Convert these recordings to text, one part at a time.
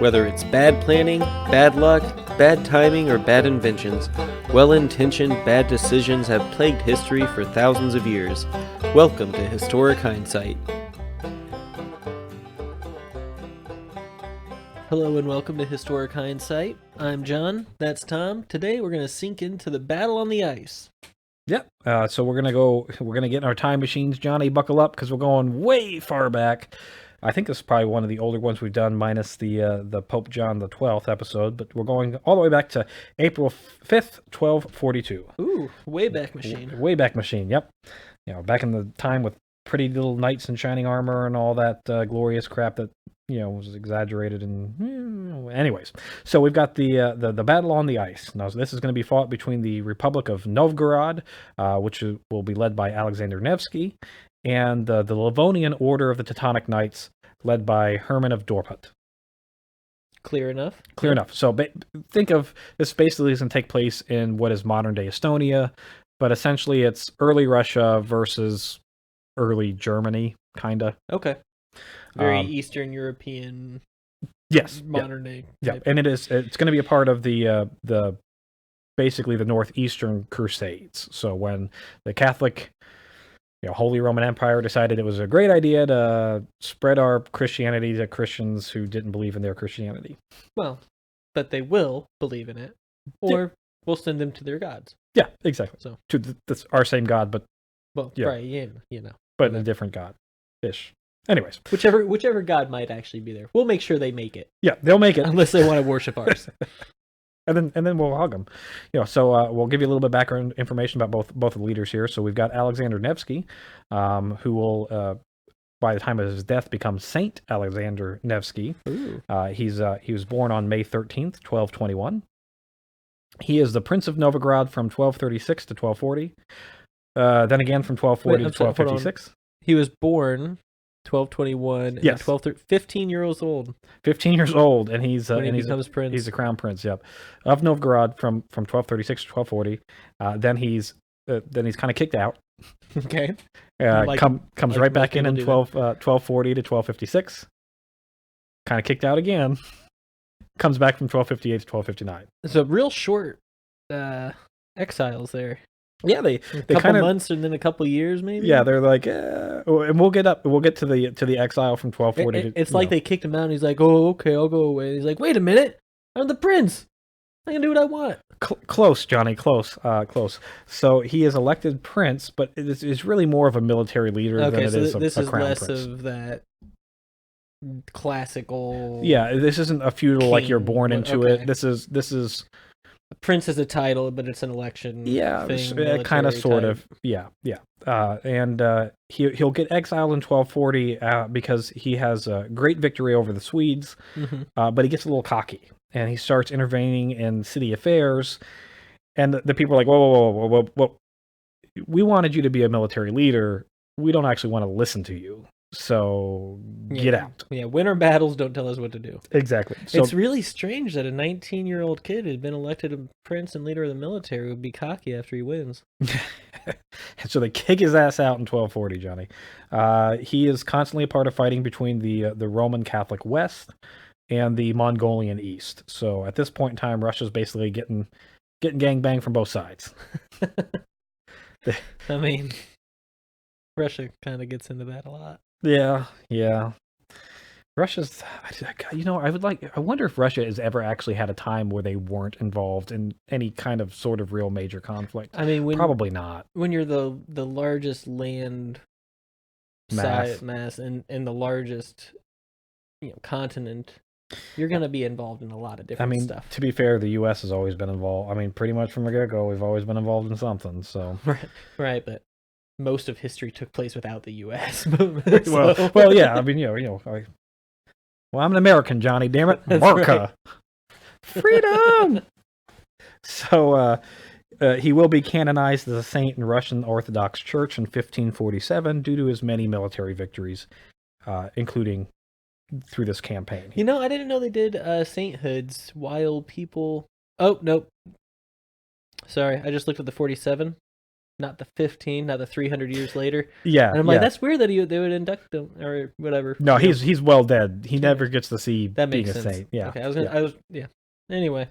Whether it's bad planning, bad luck, bad timing, or bad inventions, well-intentioned bad decisions have plagued history for thousands of years. Welcome to Historic Hindsight. Hello and welcome to Historic Hindsight. I'm John, that's Tom. Today we're going to sink into the battle on the ice. Yep. So we're gonna get in our time machines. Johnny, buckle up because we're going way far back. I think this is probably one of the older ones we've done, minus the Pope John the 12th episode. But we're going all the way back to April 5th, 1242. Ooh, way back machine. Way back machine. Yep. Back in the time with pretty little knights in shining armor and all that glorious crap that was exaggerated. And anyways, so we've got the battle on the ice. Now, so this is going to be fought between the Republic of Novgorod, which will be led by Alexander Nevsky, and the Livonian Order of the Teutonic Knights, led by Herman of Dorpat. Clear enough? Clear enough. So think of this basically is going to take place in what is modern-day Estonia, but essentially it's early Russia versus early Germany, kind of. Okay. Very Eastern European. Yes. Modern day. Yeah, and it's going to be a part of the basically the Northeastern Crusades. So when the Catholic, Holy Roman Empire decided it was a great idea to spread our Christianity to Christians who didn't believe in their Christianity. Well, but they will believe in it, or we'll send them to their gods. Yeah, exactly. So to our same God, but right, but a different God, ish. Anyways, whichever God might actually be there, we'll make sure they make it. Yeah, they'll make it unless they want to worship ours. And then we'll hug them. So we'll give you a little bit of background information about both of the leaders here. So we've got Alexander Nevsky, who will, by the time of his death, become Saint Alexander Nevsky. He was born on May 13th, 1221. He is the Prince of Novgorod from 1236 to 1240. Then again from 1240 to 1256. He was born 1221. Yes. 15 years old. 15 years old, and he's becomes prince. He's the crown prince. Yep, of Novgorod from 1236 to 1240. Then he's kind of kicked out. Okay. Comes right back in 1240 to 1256. Kind of kicked out again. Comes back from 1258 to 1259. So real short exiles there. Yeah, they kind of months and then a couple years maybe. Yeah, they're like, and we'll get to the exile from 1240. It's like they kicked him out, and he's like, "Oh, okay, I'll go away." And he's like, "Wait a minute, I'm the prince. I can do what I want." Close, Johnny, close. So he is elected prince, but it's really more of a military leader than it is a crown prince. This is less of that classical. Yeah, this isn't a feudal like you're born into it. This is. Prince is a title, but it's an election. Yeah, kind of, sort of. Yeah. And he'll get exiled in 1240 because he has a great victory over the Swedes, but he gets a little cocky and he starts intervening in city affairs. And the people are like, whoa. We wanted you to be a military leader. We don't actually want to listen to you. So get out. Yeah, winter battles don't tell us what to do. Exactly. So, it's really strange that a 19-year-old kid who'd been elected a prince and leader of the military would be cocky after he wins. So they kick his ass out in 1240, Johnny. He is constantly a part of fighting between the Roman Catholic West and the Mongolian East. So at this point in time, Russia's basically getting gangbanged from both sides. I mean, Russia kind of gets into that a lot. Yeah. Russia's, I wonder if Russia has ever actually had a time where they weren't involved in any kind of sort of real major conflict. I mean, probably not. When you're the largest land mass and the largest continent, you're going to be involved in a lot of different stuff. To be fair, the U.S. has always been involved. I mean, pretty much from the get-go, we've always been involved in something. So right, but most of history took place without the U.S. Well, yeah. I mean, I'm an American, Johnny. Damn it, America, right. Freedom. So he will be canonized as a saint in Russian Orthodox Church in 1547 due to his many military victories, including through this campaign. I didn't know they did sainthoods while people. Oh nope. Sorry, I just looked at the 47. not the 15, not the 300 years later. Yeah, And I'm yeah. like, that's weird that they would induct him or whatever. No, you know? he's well dead. He never gets to see That being makes a sense. saint. Yeah. Okay, Anyway,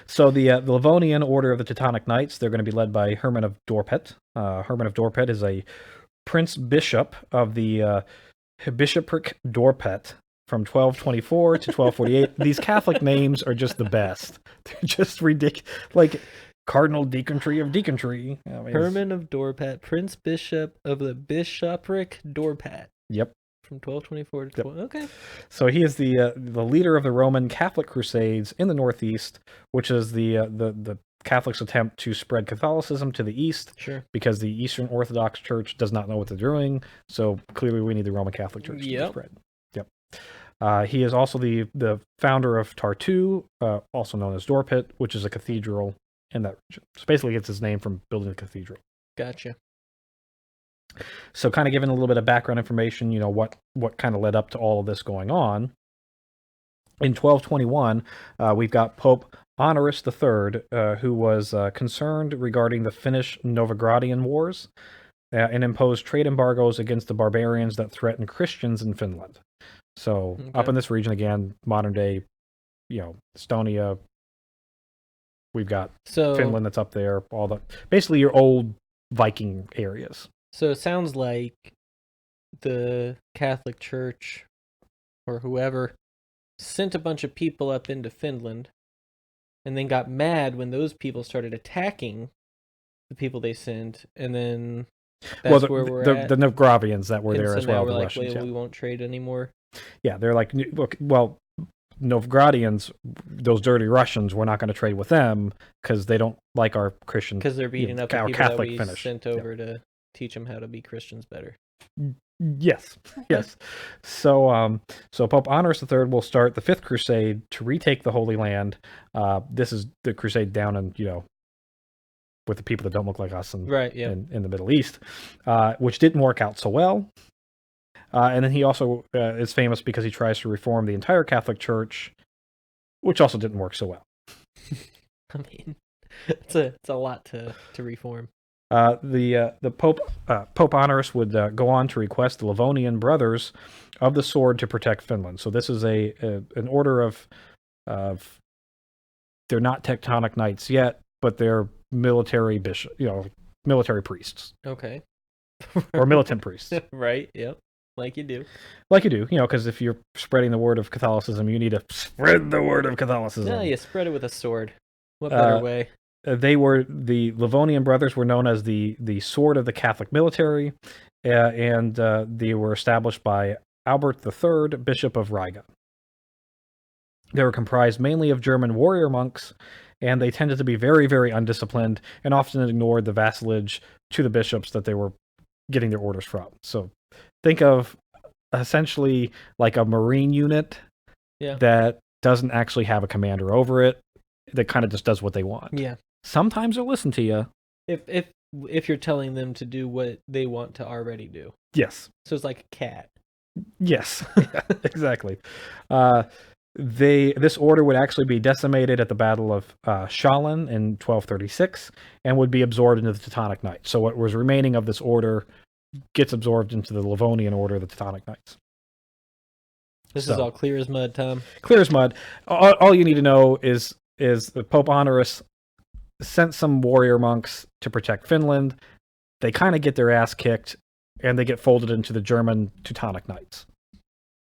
So the Livonian Order of the Teutonic Knights, they're going to be led by Herman of Dorpat. Herman of Dorpat is a prince bishop of the bishopric Dorpat from 1224 to 1248. These Catholic names are just the best. They're just ridiculous. Like Cardinal Deaconry of Deaconry. I mean, Herman of Dorpat, Prince Bishop of the Bishopric Dorpat. Yep. From 1224 to 12. Yep. Okay. So he is the leader of the Roman Catholic Crusades in the Northeast, which is the Catholics' attempt to spread Catholicism to the East. Sure. Because the Eastern Orthodox Church does not know what they're doing. So clearly we need the Roman Catholic Church to spread. Yep. He is also the founder of Tartu, also known as Dorpat, which is a cathedral in that region. So basically gets his name from building the cathedral. Gotcha. So kind of giving a little bit of background information, what kind of led up to all of this going on. In 1221, we've got Pope Honorius III, who was concerned regarding the Finnish Novgorodian Wars and imposed trade embargoes against the barbarians that threatened Christians in Finland. So up in this region again, modern day, Estonia. We've got Finland that's up there. Basically your old Viking areas. So it sounds like the Catholic Church or whoever sent a bunch of people up into Finland and then got mad when those people started attacking the people they sent, and then that's where we're at. The Novgorodians that were and there so as well. Now we're the like, Russians, we won't trade anymore. Yeah, they're like, well, Novgorodians, those dirty Russians, we're not going to trade with them because they don't like our Christian. Because they're beating up the people Catholic that we Finnish. sent over to teach them how to be Christians better. Yes. So Pope Honorius III will start the Fifth Crusade to retake the Holy Land. This is the crusade down in, with the people that don't look like us in the Middle East, which didn't work out so well. And then he also is famous because he tries to reform the entire Catholic Church, which also didn't work so well. I mean, it's a lot to reform. The Pope Honorius would go on to request the Livonian Brothers of the Sword to protect Finland. So this is an order of they're not Teutonic Knights yet, but they're military military priests. Okay. Or militant priests. Right. Yep. Like you do, because if you're spreading the word of Catholicism, you need to spread the word of Catholicism. Yeah, you spread it with a sword. What better way? The Livonian Brothers were known as the Sword of the Catholic Military, and they were established by Albert III, Bishop of Riga. They were comprised mainly of German warrior monks, and they tended to be very, very undisciplined and often ignored the vassalage to the bishops that they were getting their orders from. So think of essentially like a Marine unit that doesn't actually have a commander over it, that kind of just does what they want. Yeah. Sometimes they'll listen to you. If you're telling them to do what they want to already do. Yes. So it's like a cat. Yes, exactly. This order would actually be decimated at the Battle of Shalin in 1236 and would be absorbed into the Teutonic Knights. So what was remaining of this order gets absorbed into the Livonian Order of the Teutonic Knights. This is all clear as mud, Tom. Clear as mud. All you need to know is Pope Honorius sent some warrior monks to protect Finland. They kind of get their ass kicked, and they get folded into the German Teutonic Knights.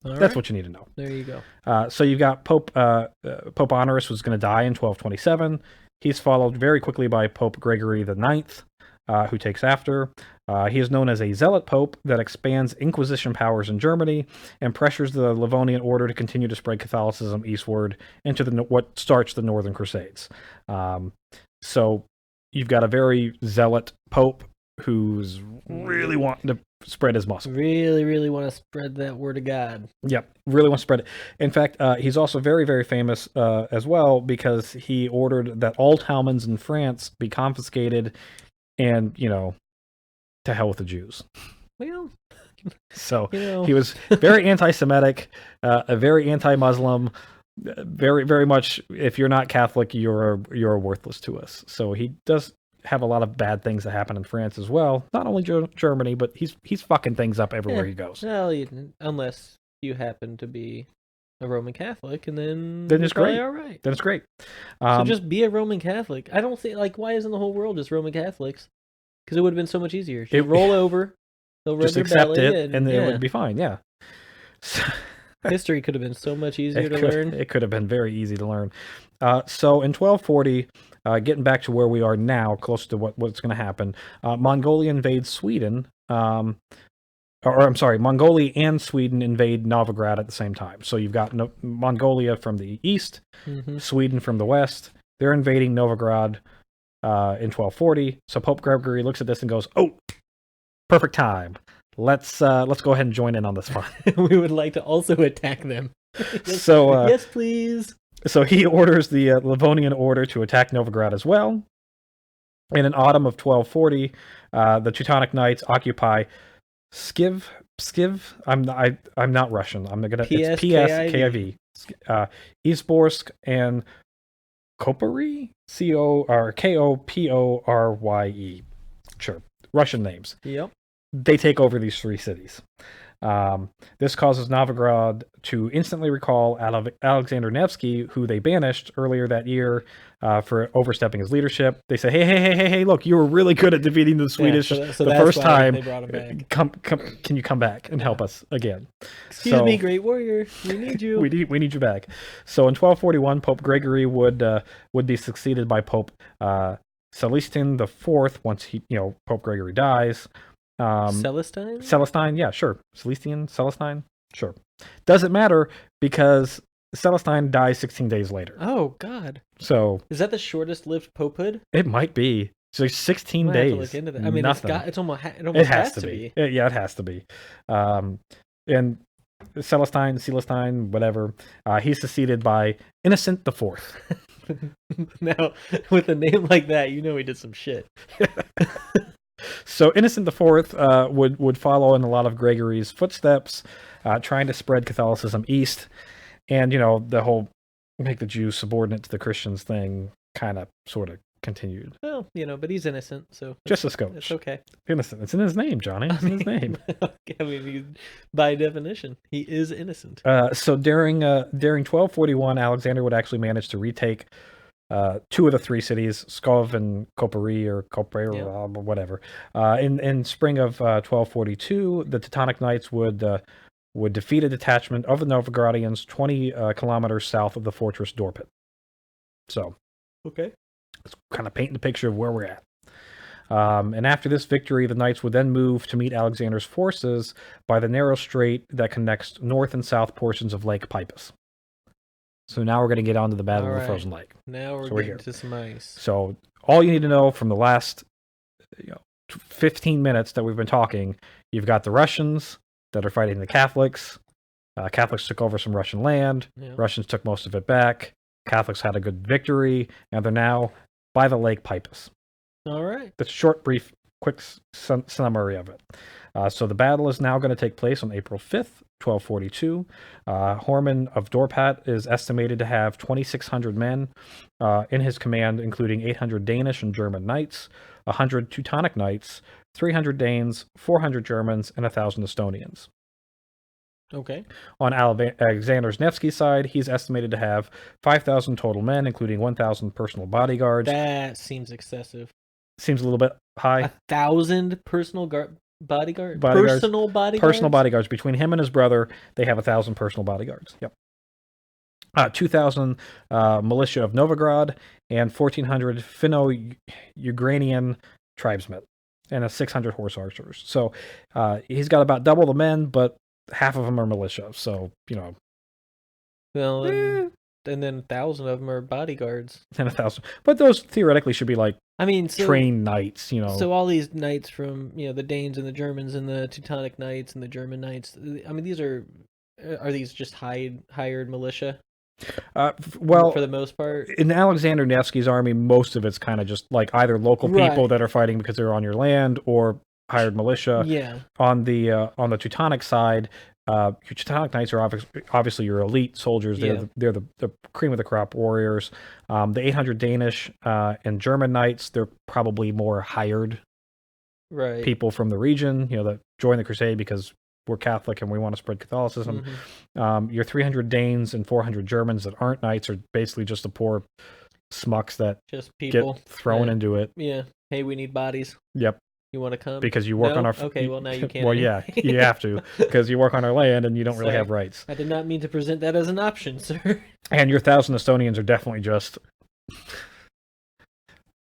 That's what you need to know. There you go. So you've got Pope Honorius was going to die in 1227. He's followed very quickly by Pope Gregory IX, who takes after. He is known as a zealot pope that expands Inquisition powers in Germany and pressures the Livonian Order to continue to spread Catholicism eastward into what starts the Northern Crusades. So you've got a very zealot pope who's really wanting to spread his muscle. Really, really want to spread that word of God. Yep, really want to spread it. In fact, he's also very, very famous as well because he ordered that all Talmans in France be confiscated and, to hell with the Jews. Well, so he was very anti-Semitic, very anti-Muslim, very, very much. If you're not Catholic, you're worthless to us. So he does have a lot of bad things that happen in France as well. Not only Germany, but he's fucking things up everywhere Yeah. he goes. Well, unless you happen to be a Roman Catholic, and then Then you're it's probably great. all right. Then it's great. So just be a Roman Catholic. I don't think, like, why isn't the whole world just Roman Catholics? Because it would have been so much easier. Just roll over, they'll rub just your accept belly, it, and it would be fine. Yeah. So, history could have been so much easier to learn. It could have been very easy to learn. So in 1240, getting back to where we are now, close to what's going to happen, Mongolia invades Sweden. Mongolia and Sweden invade Novgorod at the same time. So you've got Mongolia from the east, Sweden from the west. They're invading Novgorod in 1240. So Pope Gregory looks at this and goes, "Oh, perfect time. Let's go ahead and join in on this fun." We would like to also attack them. Yes, please. So he orders the Livonian Order to attack Novgorod as well. And in autumn of 1240, the Teutonic Knights occupy Skiv. I'm not Russian. It's PSKIV. Izborsk and Koporye. Koporye. Sure, Russian names. Yep. They take over these 3 cities. This causes Novgorod to instantly recall Alexander Nevsky, who they banished earlier that year for overstepping his leadership. They say, hey, look, you were really good at defeating the Swedish the first time. They brought him back. Can you come back and help us again? Excuse me, great warrior. We need you. we need you back. So in 1241, Pope Gregory would be succeeded by Pope Celestine IV once Pope Gregory dies. Celestine, yeah, sure. Celestine, sure. Doesn't matter because Celestine dies 16 days later. Oh, God. So is that the shortest lived popehood? It might be. So 16 days. Have to look into that. I mean, nothing. It almost has to be. Yeah, it has to be. And Celestine, whatever. He's succeeded by Innocent IV. Now, with a name like that, he did some shit. So Innocent IV would follow in a lot of Gregory's footsteps, trying to spread Catholicism east, and the whole make the Jews subordinate to the Christians thing kind of sort of continued. Well, but he's innocent, so just a scotch. It's okay. Innocent. It's in his name, Johnny. It's in his name. I mean, by definition, he is innocent. So during 1241, Alexander would actually manage to retake 2 of the 3 cities, Pskov and Koporye or whatever. In spring of 1242, the Teutonic Knights would defeat a detachment of the Novgorodians 20 kilometers south of the fortress Dorpat. So, okay, it's kind of painting the picture of where we're at. And after this victory, the Knights would then move to meet Alexander's forces by the narrow strait that connects north and south portions of Lake Peipus. So now we're going to get on to the Battle of the Frozen Lake. Now we're getting to some ice. So all you need to know from the last 15 minutes that we've been talking, you've got the Russians that are fighting the Catholics. Catholics took over some Russian land. Yeah. Russians took most of it back. Catholics had a good victory, and they're now by the Lake Peipus. All right. That's a short, brief, quick summary of it. So the battle is now going to take place on April 5th, 1242. Horman of Dorpat is estimated to have 2,600 men in his command, including 800 Danish and German knights, 100 Teutonic knights, 300 Danes, 400 Germans, and 1,000 Estonians. Okay. On Alexander Nevsky's side, he's estimated to have 5,000 total men, including 1,000 personal bodyguards. That seems excessive. Seems a little bit high. 1,000 personal bodyguards? Personal bodyguards. Between him and his brother, they have 1,000 personal bodyguards. Yep. 2,000 militia of Novgorod and 1,400 Finno-Ukrainian tribesmen and 600 horse archers. So he's got about double the men, but half of them are militia. So, Well, and then 1,000 of them are bodyguards. And 1,000. But those theoretically should be trained knights, So all these knights from, the Danes and the Germans and the Teutonic Knights and the German Knights, I mean, these are these just hired militia? Well, for the most part, in Alexander Nevsky's army, most of it's kind of just either local people that are fighting because they're on your land or hired militia. Yeah. On the Teutonic side, Your Teutonic Knights are obviously your elite soldiers. Yeah. They're the cream of the crop warriors. The 800 Danish and German knights, they're probably more hired Right. people from the region, that join the crusade because we're Catholic and we want to spread Catholicism. Your 300 Danes and 400 Germans that aren't knights are basically just the poor smucks that Just people get thrown into it. Yeah. Hey, we need bodies. Yep. You want to come? Because you work No? on our... Okay, well, now you can't. Well, yeah, you have to, because you work on our land and you don't really Sorry. have rights. I did not mean to present that as an option, sir. And your 1,000 Estonians are definitely just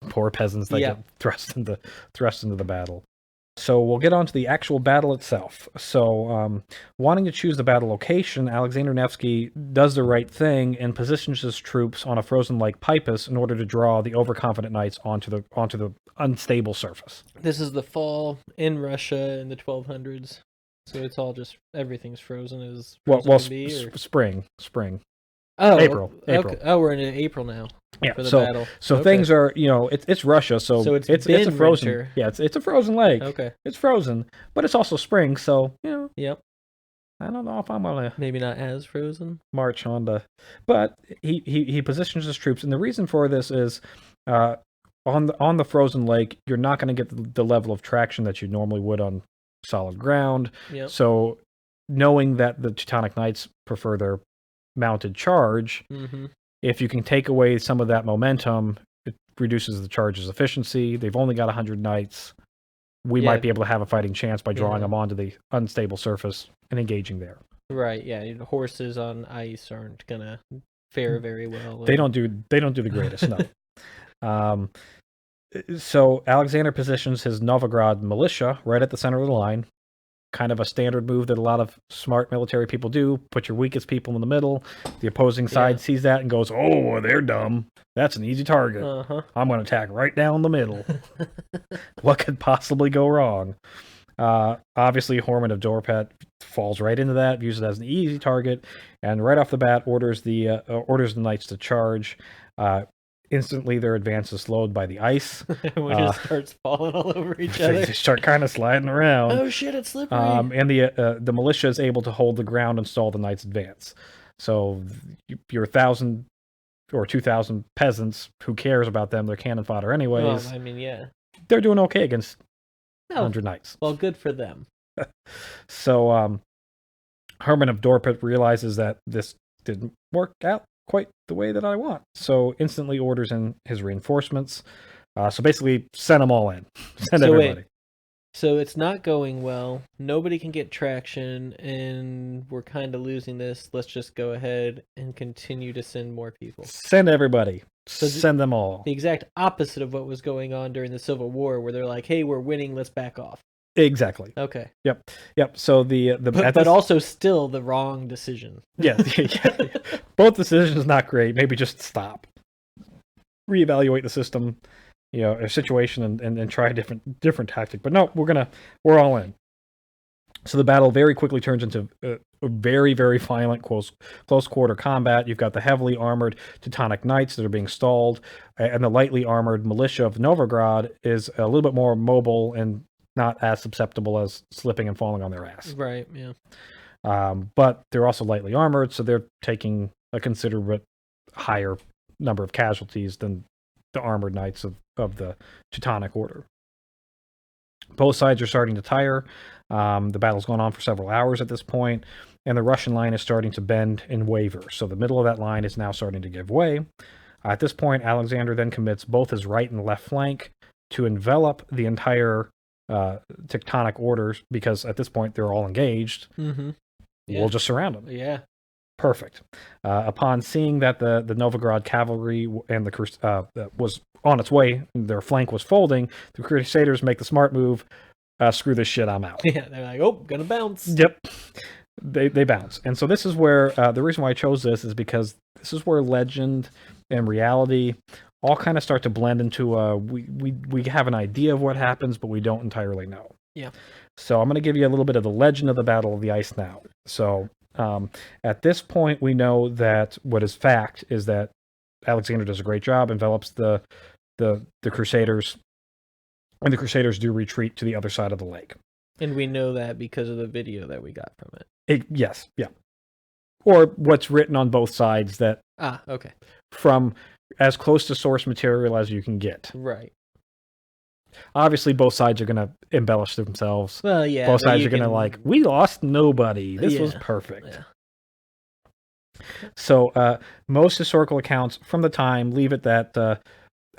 poor peasants that get thrust into the battle. So we'll get on to the actual battle itself. So wanting to choose the battle location, Alexander Nevsky does the right thing and positions his troops on a frozen lake Peipus in order to draw the overconfident knights onto the unstable surface. This is the fall in Russia in the 1200s. So it's all just, everything's frozen as frozen can be, or... spring. Oh, April. Okay. Oh, we're in April now. Yeah, for the battle. So things are, it's Russia, so it's a frozen. Winter. Yeah, it's a frozen lake. Okay. It's frozen, but it's also spring, so Yep. I don't know if I'm gonna maybe not as frozen march on the, but he positions his troops, and the reason for this is, on the frozen lake, you're not going to get the level of traction that you normally would on solid ground. Yep. So, knowing that the Teutonic Knights prefer their mounted charge, if you can take away some of that momentum, it reduces the charge's efficiency. They've only got 100 knights. We might be able to have a fighting chance by drawing them onto the unstable surface and engaging there. Right, yeah. Horses on ice aren't gonna fare very well. They don't do the greatest, no. So Alexander positions his Novgorod militia right at the center of the line. Kind of a standard move that a lot of smart military people do. Put your weakest people in the middle. The opposing side sees that and goes, "Oh, they're dumb. That's an easy target. I'm going to attack right down the middle." What could possibly go wrong? Obviously, Hormund of Dorpat falls right into that, views it as an easy target, and right off the bat orders the knights to charge. Instantly, their advance is slowed by the ice. Everyone just starts falling all over each other. They start kind of sliding around. Oh shit, it's slippery. And the militia is able to hold the ground and stall the knights' advance. So your 1,000 or 2,000 peasants, who cares about them? They're cannon fodder anyways. Well, I mean, yeah. They're doing okay against 100 knights. Well, good for them. So Herman of Dorpat realizes that this didn't work out quite the way that I want. So instantly orders in his reinforcements. So basically, send them all in. Send everybody. Wait. So it's not going well. Nobody can get traction, and we're kind of losing this. Let's just go ahead and continue to send more people. Send everybody. So send them all. The exact opposite of what was going on during the Civil War, where they're like, "Hey, we're winning. Let's back off." Exactly. Okay. Yep. So but also still the wrong decision. Yeah. Both decisions not great. Maybe just stop. Reevaluate the system, a situation, and try a different tactic. But no, we're all in. So the battle very quickly turns into a very, very violent close quarter combat. You've got the heavily armored Teutonic Knights that are being stalled, and the lightly armored militia of Novgorod is a little bit more mobile and not as susceptible as slipping and falling on their ass. Right, yeah. But they're also lightly armored, so they're taking a considerable higher number of casualties than the armored knights of the Teutonic Order. Both sides are starting to tire. The battle's gone on for several hours at this point, and the Russian line is starting to bend and waver. So the middle of that line is now starting to give way. At this point, Alexander then commits both his right and left flank to envelop the entire Teutonic orders, because at this point they're all engaged. We'll just surround them. Yeah. Perfect. Upon seeing that the Novgorod cavalry and the was on its way, their flank was folding, the Crusaders make the smart move. Screw this shit, I'm out. Yeah, they're like, oh, gonna bounce. Yep. They bounce. And so this is where the reason why I chose this is because this is where legend and reality all kind of start to blend into we have an idea of what happens, but we don't entirely know. Yeah. So I'm going to give you a little bit of the legend of the Battle of the Ice now. So at this point, we know that what is fact is that Alexander does a great job, envelops the Crusaders, and the Crusaders do retreat to the other side of the lake. And we know that because of the video that we got from it. Yes, yeah. Or what's written on both sides, that Ah, okay. from as close to source material as you can get. Right. Obviously, both sides are going to embellish themselves. Well, yeah. Both but sides you are going to can- like, we lost nobody. This was Yeah, perfect. Yeah. So most historical accounts from the time leave it that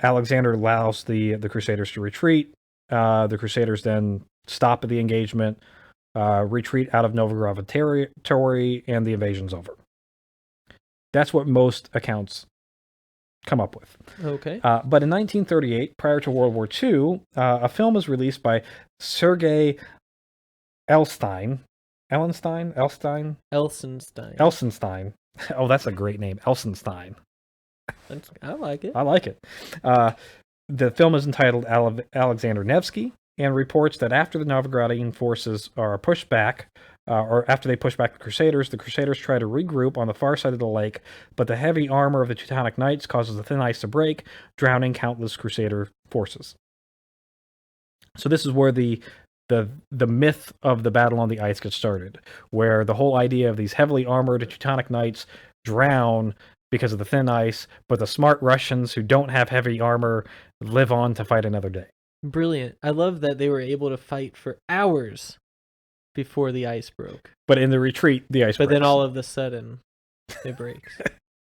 Alexander allows the Crusaders to retreat. The Crusaders then stop the engagement, retreat out of Novgorod territory, and the invasion's over. That's what most accounts come up with. Okay. But in 1938, prior to World War II, a film was released by Sergei Elsenstein. Elsenstein. Oh, that's a great name, Elsenstein. I like it. I like it. The film is entitled Alexander Nevsky, and reports that after the Novgorodian forces are pushed back, or after they push back the Crusaders try to regroup on the far side of the lake, but the heavy armor of the Teutonic Knights causes the thin ice to break, drowning countless Crusader forces. So this is where the myth of the battle on the ice gets started, where the whole idea of these heavily armored Teutonic Knights drown because of the thin ice, but the smart Russians who don't have heavy armor live on to fight another day. Brilliant. I love that they were able to fight for hours before the ice broke. But in the retreat, the ice breaks. But then all of a sudden, it breaks.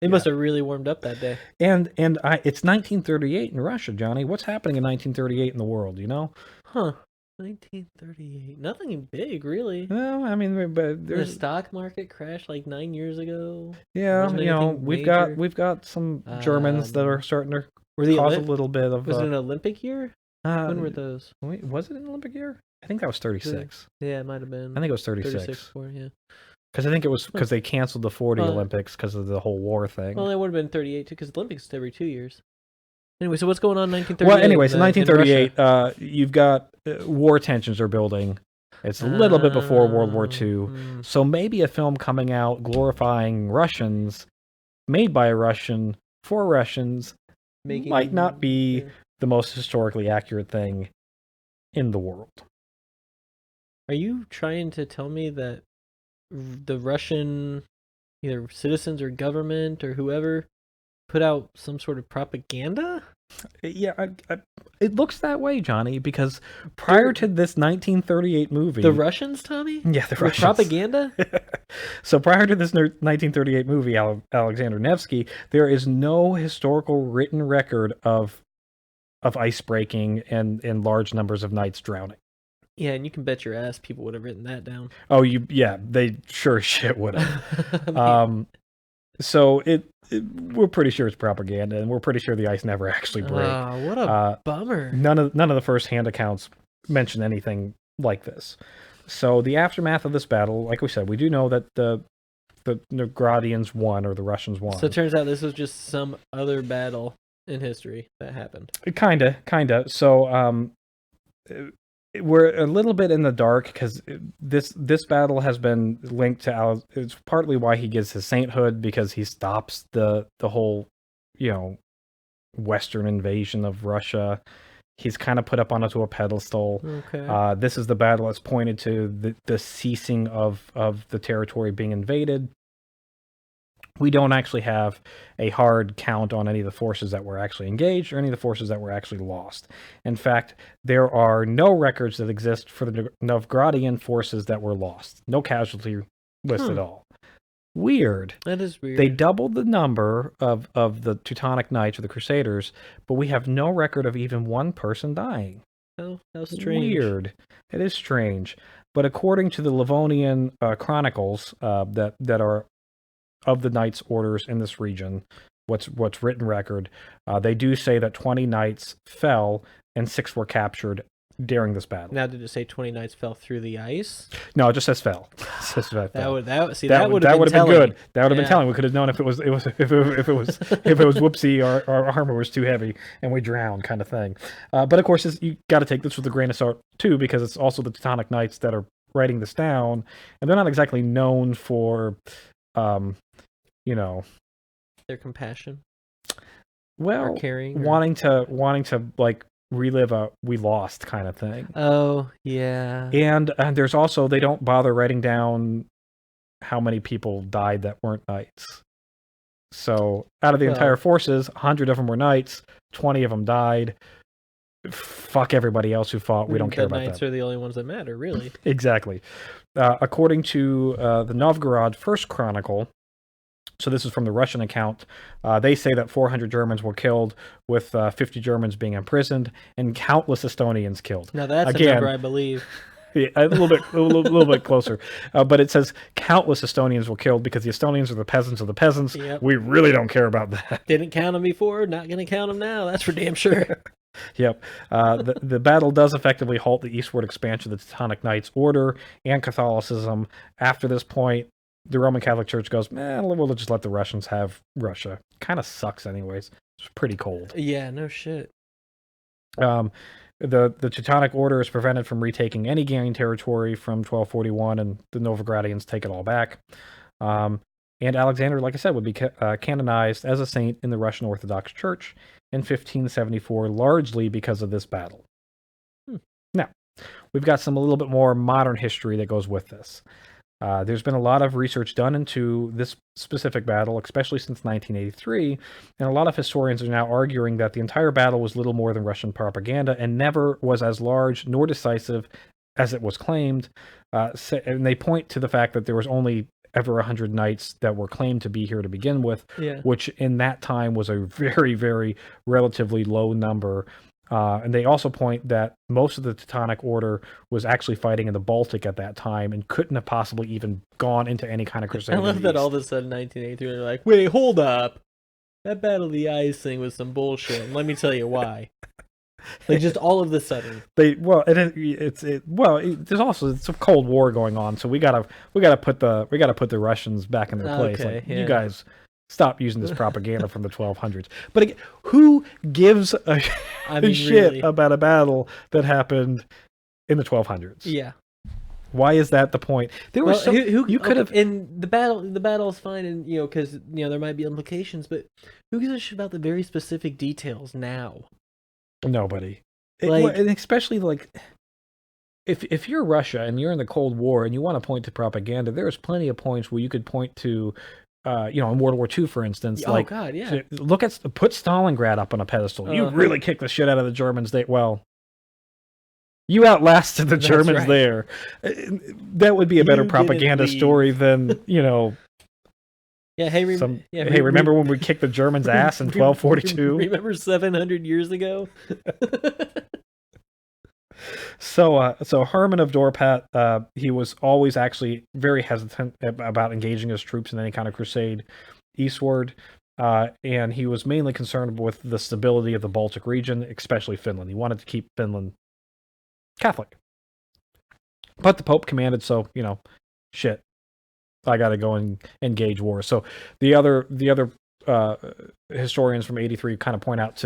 They must have really warmed up that day. And it's 1938 in Russia, Johnny. What's happening in 1938 in the world, you know? Huh. 1938. Nothing big, really. Well, I mean, but The there's stock market crashed like 9 years ago. yeah, wasn't you know, anything we've major. got some Germans that are starting to cause a little bit of. Was it an Olympic year? When were those? Wait, was it an Olympic year? I think that was 36. Yeah, it might have been. I think it was 36. 36 for, yeah. Because I think it was because they canceled the 40 Olympics because of the whole war thing. Well, it would have been 38 too, because the Olympics is every 2 years. Anyway, so what's going on in 1938? Well, anyways, in 1938, you've got war tensions are building. It's a little bit before World War II. So maybe a film coming out glorifying Russians, made by a Russian, for Russians, might not be the most historically accurate thing in the world. Are you trying to tell me that the Russian, either citizens or government or whoever, put out some sort of propaganda? Yeah, it looks that way, Johnny, because prior to this 1938 movie... The Russians, Tommy? Yeah, the Russians. Propaganda? So prior to this 1938 movie, Alexander Nevsky, there is no historical written record of ice breaking and large numbers of knights drowning. Yeah, and you can bet your ass people would have written that down. Oh, yeah, they sure as shit would have. So we're pretty sure it's propaganda, and we're pretty sure the ice never actually broke. Oh, what a bummer! None of the first-hand accounts mention anything like this. So the aftermath of this battle, like we said, we do know that the Novgorodians won, or the Russians won. So it turns out this was just some other battle in history that happened. Kinda. So we're a little bit in the dark because this battle has been linked to it's partly why he gets his sainthood, because he stops the whole, Western invasion of Russia. He's kind of put up onto a pedestal. Okay. This is the battle that's pointed to the ceasing of the territory being invaded. We don't actually have a hard count on any of the forces that were actually engaged or any of the forces that were actually lost. In fact, there are no records that exist for the Novgorodian forces that were lost. No casualty list at all. Weird. That is weird. They doubled the number of the Teutonic Knights or the Crusaders, but we have no record of even one person dying. Oh, how strange. Weird. It is strange. But according to the Livonian chronicles that are of the knights' orders in this region, what's written record, they do say that 20 knights fell and 6 were captured during this battle. Now, did it say 20 knights fell through the ice? No, it just says fell. That would have been good. That would have been telling. We could have known if it was whoopsie, our armor was too heavy and we drowned, kind of thing. But of course, you got to take this with a grain of salt too, because it's also the Teutonic Knights that are writing this down, and they're not exactly known for their compassion. Well, caring, wanting to like relive a we lost kind of thing. Oh, yeah. And there's also, they don't bother writing down how many people died that weren't knights. So out of the entire forces, 100 of them were knights, 20 of them died. Fuck everybody else who fought. We don't care about that. The knights are the only ones that matter, really. Exactly. According to the Novgorod First Chronicle, so this is from the Russian account, they say that 400 Germans were killed, with 50 Germans being imprisoned, and countless Estonians killed. Now that's a number I believe. Yeah, a little bit closer, but it says countless Estonians were killed because the Estonians are the peasants of the peasants. Yep. We really don't care about that. Didn't count them before, not going to count them now. That's for damn sure. Yep. The battle does effectively halt the eastward expansion of the Teutonic Knights Order and Catholicism. After this point, the Roman Catholic Church goes, man, we'll just let the Russians have Russia. Kind of sucks anyways. It's pretty cold. Yeah, no shit. The Teutonic Order is prevented from retaking any gained territory from 1241, and the Novgorodians take it all back. And Alexander, like I said, would be canonized as a saint in the Russian Orthodox Church in 1574, largely because of this battle. Now, we've got a little bit more modern history that goes with this. There's been a lot of research done into this specific battle, especially since 1983, and a lot of historians are now arguing that the entire battle was little more than Russian propaganda and never was as large nor decisive as it was claimed. And they point to the fact that there was only ever 100 knights that were claimed to be here to begin with, which in that time was a very, very relatively low number. And they also point that most of the Teutonic Order was actually fighting in the Baltic at that time and couldn't have possibly even gone into any kind of crusade. I love that all of a sudden 1983 they're like, wait, hold up. That Battle of the Ice thing was some bullshit. And let me tell you why. Like just all of a sudden. There's also it's a Cold War going on, so we gotta put the Russians back in their place. Okay, like, you guys stop using this propaganda from the 1200s. But again, who gives a shit really about a battle that happened in the 1200s? Yeah. Why is that the point? There was you could have in the battle's fine, and because there might be implications, but who gives a shit about the very specific details now? Nobody. And especially like if you're Russia and you're in the Cold War and you want to point to propaganda, there's plenty of points where you could point to in World War II, for instance, put Stalingrad up on a pedestal. You really kicked the shit out of the Germans. You outlasted the Germans there. That would be a better propaganda story than, Yeah, remember when we kicked the Germans' ass in 1242? Remember 700 years ago? So Herman of Dorpat, he was always actually very hesitant about engaging his troops in any kind of crusade eastward, and he was mainly concerned with the stability of the Baltic region, especially Finland. He wanted to keep Finland Catholic. But the Pope commanded, so, shit, I got to go and engage war. So the other historians from 83 kind of point out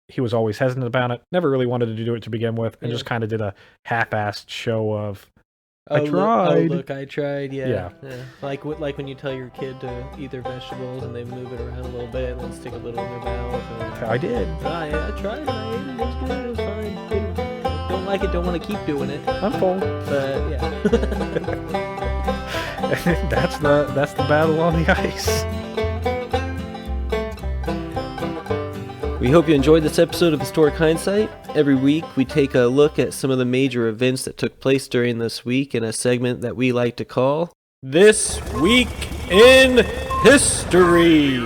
he was always hesitant about it, never really wanted to do it to begin with, and just kind of did a half-assed show of, I tried. Look, I tried, yeah. Like when you tell your kid to eat their vegetables and they move it around a little bit and then stick a little in their mouth. I did. I tried it, I ate it, it was good, it was fine. Don't like it, don't want to keep doing it. I'm full. But, yeah. That's the battle on the ice. We hope you enjoyed this episode of Historic Hindsight. Every week, we take a look at some of the major events that took place during this week in a segment that we like to call This Week in History.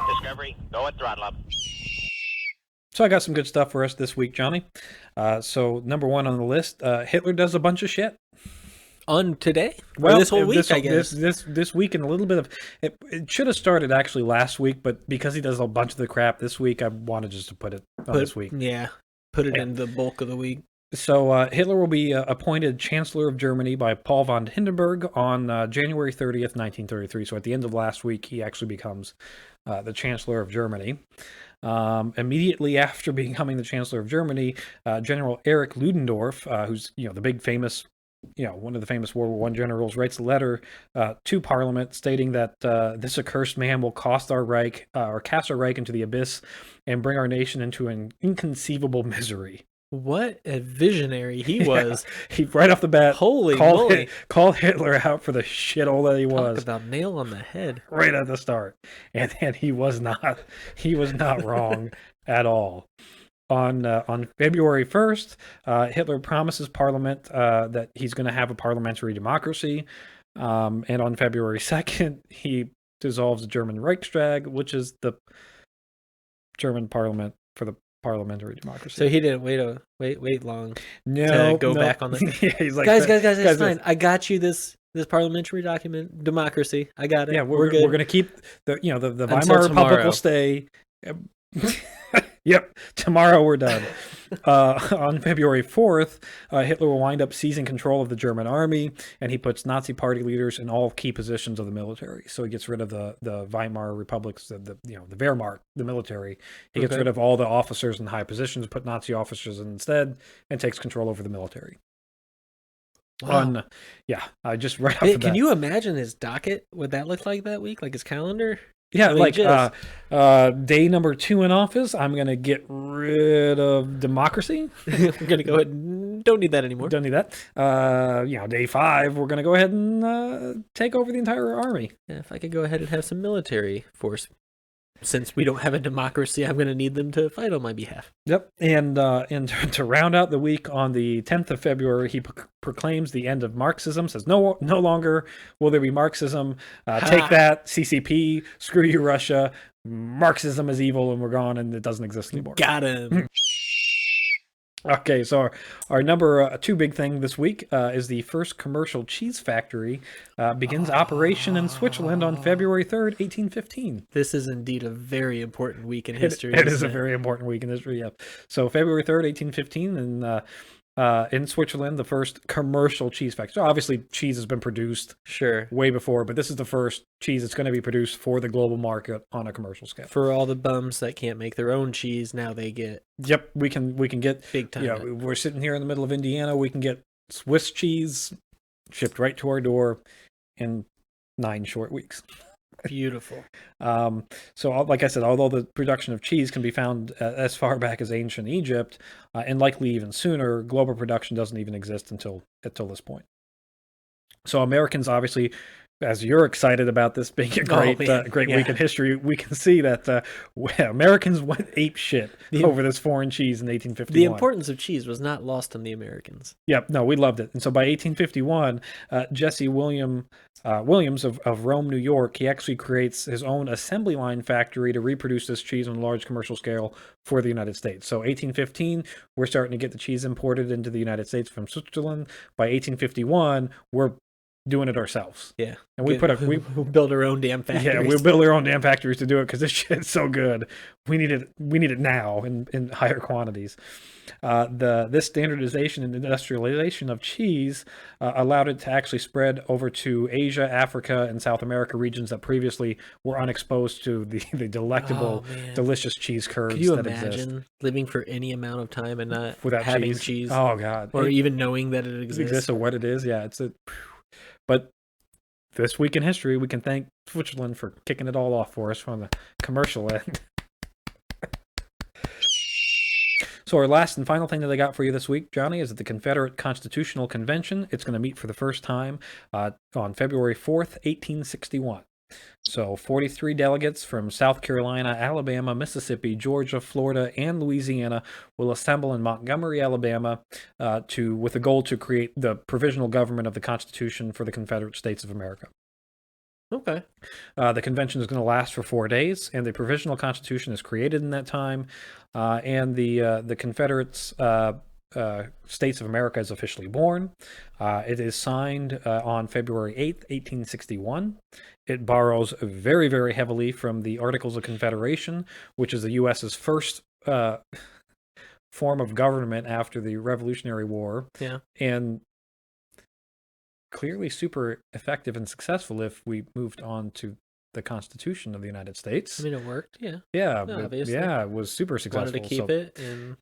Discovery, go at throttle up. So I got some good stuff for us this week, Johnny. So number one on the list, Hitler does a bunch of shit. On today? Well, this whole week, I guess. This week and a little bit of it. It should have started actually last week, but because he does a bunch of the crap this week, I wanted just to put it on this week. Yeah, put it in the bulk of the week. So Hitler will be appointed Chancellor of Germany by Paul von Hindenburg on January 30th, 1933. So at the end of last week, he actually becomes the Chancellor of Germany. Immediately after becoming the Chancellor of Germany, General Erich Ludendorff, who's the big famous one of the famous World War I generals, writes a letter to Parliament stating that this accursed man will cost our Reich, or cast our Reich into the abyss and bring our nation into an inconceivable misery. What a visionary he was. He right off the bat Holy moly. called Hitler out for the shithole that he Talk was. about nail on the head. Right at the start. And he was not wrong at all. On February 1st, Hitler promises Parliament that he's going to have a parliamentary democracy. And on February 2nd, he dissolves the German Reichstag, which is the German parliament for the parliamentary democracy. So he didn't wait long no, to go back on the... Yeah, he's like, guys, it's fine. I got you this parliamentary document, democracy. I got it. Yeah, we're good. We're going to keep the Until Weimar Republic tomorrow. will stay. Yep, tomorrow we're done. On February 4th, Hitler will wind up seizing control of the German army, and he puts Nazi party leaders in all key positions of the military. So he gets rid of the Weimar republics, the Wehrmacht, the military. He gets rid of all the officers in high positions, put Nazi officers instead, and takes control over the military. Wow. Just right off the bat. Can you imagine his docket? What that looked like that week? Like his calendar? Yeah, I mean, day number 2 in office, I'm going to get rid of democracy. We're going to go ahead and don't need that anymore. Don't need that. Day 5, we're going to go ahead and take over the entire army. Yeah, if I could go ahead and have some military force. Since we don't have a democracy, I'm going to need them to fight on my behalf. Yep. And to round out the week, on the 10th of February, he proclaims the end of Marxism, says no longer will there be Marxism. Take that, CCP, screw you, Russia. Marxism is evil and we're gone and it doesn't exist anymore. Got him. Okay, so our number 2 big thing this week is the first commercial cheese factory begins operation in Switzerland on February 3rd, 1815. This is indeed a very important week in history. It is a very important week in history, yeah. So February 3rd, 1815, and in Switzerland, the first commercial cheese factory. So obviously, cheese has been produced way before, but this is the first cheese that's going to be produced for the global market on a commercial scale. For all the bums that can't make their own cheese, now they get. Yep, we can get big time. Yeah, we're sitting here in the middle of Indiana. We can get Swiss cheese shipped right to our door in 9 short weeks. Beautiful. So, like I said, although the production of cheese can be found as far back as ancient Egypt, and likely even sooner, global production doesn't even exist until this point. So, Americans obviously, as you're excited about this being a great week in history, we can see that Americans went ape shit over this foreign cheese in 1851. The importance of cheese was not lost on the Americans. Yep, no, we loved it. And so by 1851, Jesse Williams of Rome, New York, he actually creates his own assembly line factory to reproduce this cheese on a large commercial scale for the United States. So 1815, we're starting to get the cheese imported into the United States from Switzerland. By 1851, we're doing it ourselves. Yeah. And we build our own damn factories. Yeah, we build our own damn factories to do it because this shit's so good. We need it now in higher quantities. This standardization and industrialization of cheese allowed it to actually spread over to Asia, Africa, and South America regions that previously were unexposed to the delectable, delicious cheese curds that exist. Could you imagine living for any amount of time and not without having cheese? Oh, God. Or even knowing that it exists. Or what it is. Yeah, but this week in history, we can thank Switzerland for kicking it all off for us from the commercial end. So our last and final thing that I got for you this week, Johnny, is at the Confederate Constitutional Convention. It's going to meet for the first time on February 4th, 1861. So 43 delegates from South Carolina, Alabama, Mississippi, Georgia, Florida, and Louisiana will assemble in Montgomery, Alabama, with the goal to create the provisional government of the Constitution for the Confederate States of America. Okay. The convention is going to last for 4 days, and the provisional Constitution is created in that time, and the Confederates States of America is officially born. It is signed on February 8th, 1861. It borrows very, very heavily from the Articles of Confederation, which is the U.S.'s first form of government after the Revolutionary War. Yeah. And clearly super effective and successful if we moved on to the Constitution of the United States. I mean, it worked. Yeah. Yeah, obviously. it was super successful. Wanted to keep it, and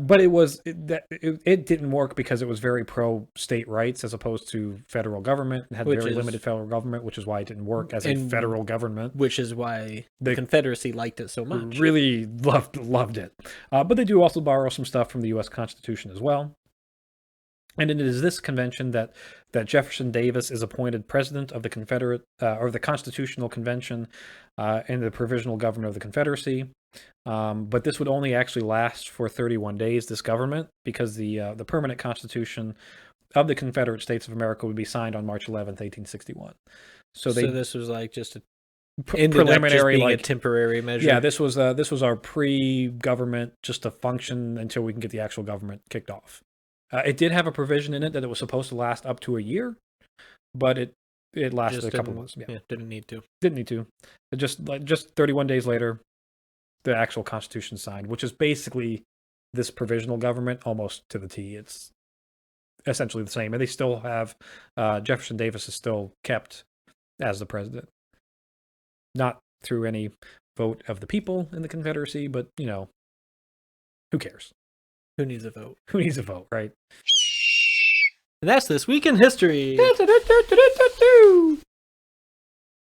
But it didn't work because it was very pro state rights as opposed to federal government. It had Which very is- limited federal government, which is why it didn't work as a And- federal government. which is why the They Confederacy liked it so much. really loved it. But they do also borrow some stuff from the U.S. Constitution as well. And it is this convention that Jefferson Davis is appointed president of the Confederate or the Constitutional Convention and the Provisional Government of the Confederacy. But this would only actually last for 31 days, this government, because the permanent Constitution of the Confederate States of America would be signed on March 11th, 1861. So this was like just a preliminary, being like a temporary measure. yeah, this was our pre-government, just to function until we can get the actual government kicked off. It did have a provision in it that it was supposed to last up to a year, but it lasted a couple months. Yeah, didn't need to. didn't need to. It just 31 days later, the actual Constitution signed, which is basically this provisional government almost to the T. It's essentially the same, and they still have Jefferson Davis is still kept as the president, not through any vote of the people in the Confederacy, but who cares? Who needs a vote? Who needs a vote, right? And that's This Week in History.